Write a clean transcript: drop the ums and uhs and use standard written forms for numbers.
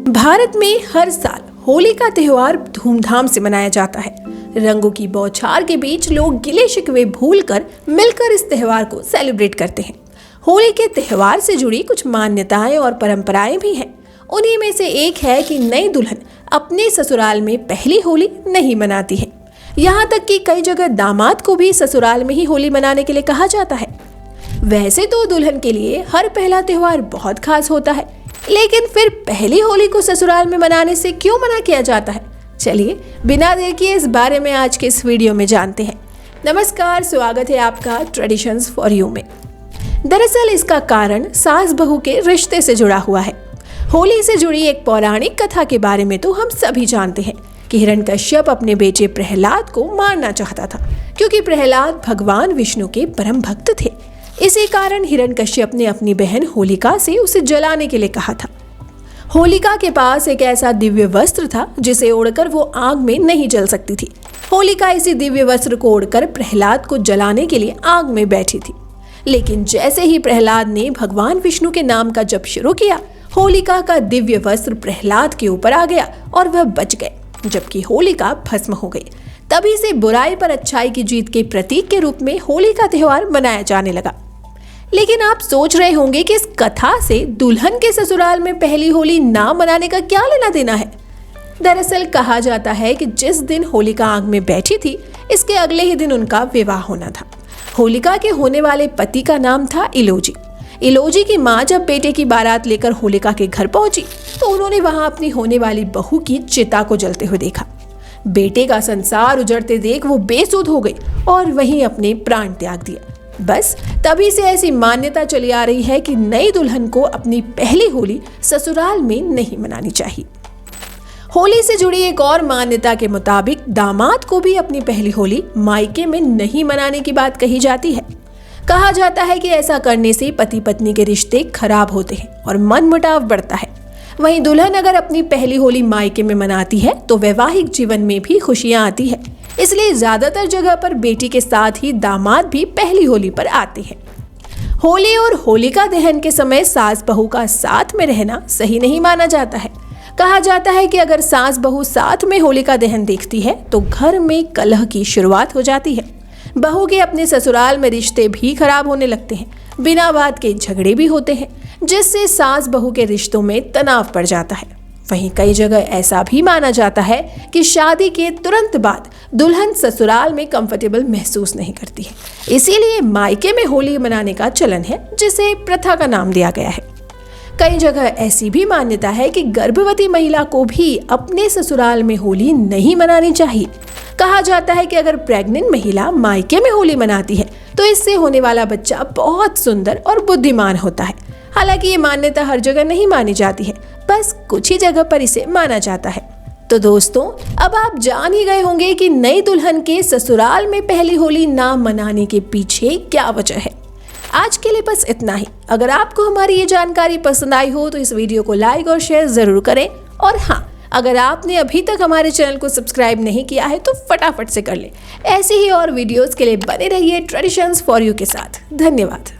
भारत में हर साल होली का त्योहार धूमधाम से मनाया जाता है। रंगों की बौछार के बीच लोग गिले शिकवे भूलकर मिलकर इस त्योहार को सेलिब्रेट करते हैं। होली के त्योहार से जुड़ी कुछ मान्यताएं और परंपराएं भी हैं। उन्हीं में से एक है कि नई दुल्हन अपने ससुराल में पहली होली नहीं मनाती है। यहाँ तक कि कई जगह दामाद को भी ससुराल में ही होली मनाने के लिए कहा जाता है। वैसे तो दुल्हन के लिए हर पहला त्योहार बहुत खास होता है, लेकिन फिर पहली होली को ससुराल में मनाने से क्यों मना किया जाता है? चलिए बिना देर किए इस बारे में आज के इस वीडियो में जानते हैं। नमस्कार, स्वागत है आपका ट्रेडिशंस फॉर यू में। दरअसल इसका कारण सास बहू के रिश्ते से जुड़ा हुआ है। होली से जुड़ी एक पौराणिक कथा के बारे में तो हम सभी जानते हैं कि हिरण्यकश्यप अपने बेटे प्रहलाद को मारना चाहता था, क्योंकि प्रहलाद भगवान विष्णु के परम भक्त थे। इसी कारण हिरण्यकश्यप ने अपनी बहन होलिका से उसे जलाने के लिए कहा था। होलिका के पास एक ऐसा दिव्य वस्त्र था जिसे ओढ़कर वो आग में नहीं जल सकती थी। होलिका इसी दिव्य वस्त्र को ओढ़कर प्रहलाद को जलाने के लिए आग में बैठी थी, लेकिन जैसे ही प्रहलाद ने भगवान विष्णु के नाम का जप शुरू किया, होलिका का दिव्य वस्त्र प्रहलाद के ऊपर आ गया और वह बच गए, जबकि होलिका भस्म हो गई। तभी से बुराई पर अच्छाई की जीत के प्रतीक के रूप में होली का त्योहार मनाया जाने लगा। लेकिन आप सोच रहे होंगे कि इस कथा से दुल्हन के ससुराल में पहली होली ना मनाने का क्या लेना देना है। दरअसल कहा जाता है कि जिस दिन होलिका आग में बैठी थी, इसके अगले ही दिन उनका विवाह होना था। होलिका के होने वाले पति का नाम था इलोजी। इलोजी की माँ जब बेटे की बारात लेकर होलिका के घर पहुंची तो उन्होंने वहां अपनी होने वाली बहू की चिता को जलते हुए देखा। बेटे का संसार उजड़ते देख वो बेसुध हो गई और वहीं अपने प्राण त्याग दिया। बस तभी से ऐसी मान्यता चली आ रही है कि नई दुल्हन को अपनी पहली होली ससुराल में नहीं मनानी चाहिए। होली से जुड़ी एक और मान्यता के मुताबिक दामाद को भी अपनी पहली होली मायके में नहीं मनाने की बात कही जाती है। कहा जाता है कि ऐसा करने से पति पत्नी के रिश्ते खराब होते हैं और मनमुटाव बढ़ता है। वहीं दुल्हन अगर अपनी पहली होली मायके में मनाती है तो वैवाहिक जीवन में भी खुशियां आती है। इसलिए ज्यादातर जगह पर बेटी के साथ ही दामाद भी पहली होली पर आते हैं। होली और होलिका दहन के समय सास बहू का साथ में रहना सही नहीं माना जाता है। कहा जाता है कि अगर सास बहू साथ में होलिका दहन देखती है तो घर में कलह की शुरुआत हो जाती है। बहू के अपने ससुराल में रिश्ते भी खराब होने लगते हैं। बिना बात के झगड़े भी होते हैं, जिससे सास बहू के रिश्तों में तनाव पड़ जाता है। वहीं कई जगह ऐसा भी माना जाता है कि शादी के तुरंत बाद दुल्हन ससुराल में कंफर्टेबल महसूस नहीं करती है, इसीलिए मायके में होली मनाने का चलन है, जिसे प्रथा का नाम दिया गया है। कई जगह ऐसी भी मान्यता है कि गर्भवती महिला को भी अपने ससुराल में होली नहीं मनानी चाहिए। कहा जाता है कि अगर प्रेग्नेंट महिला मायके में होली मनाती है तो इससे होने वाला बच्चा बहुत सुंदर और बुद्धिमान होता है। हालांकि ये मान्यता हर जगह नहीं मानी जाती है, बस कुछ ही जगह पर इसे माना जाता है। तो दोस्तों, अब आप जान ही गए होंगे कि नई दुल्हन के ससुराल में पहली होली ना मनाने के पीछे क्या वजह है। आज के लिए बस इतना ही। अगर आपको हमारी ये जानकारी पसंद आई हो तो इस वीडियो को लाइक और शेयर जरूर करें। और हाँ, अगर आपने अभी तक हमारे चैनल को सब्सक्राइब नहीं किया है तो फटाफट से कर लें। ऐसी ही और वीडियोस के लिए बने रहिए ट्रेडिशंस फॉर यू के साथ। धन्यवाद।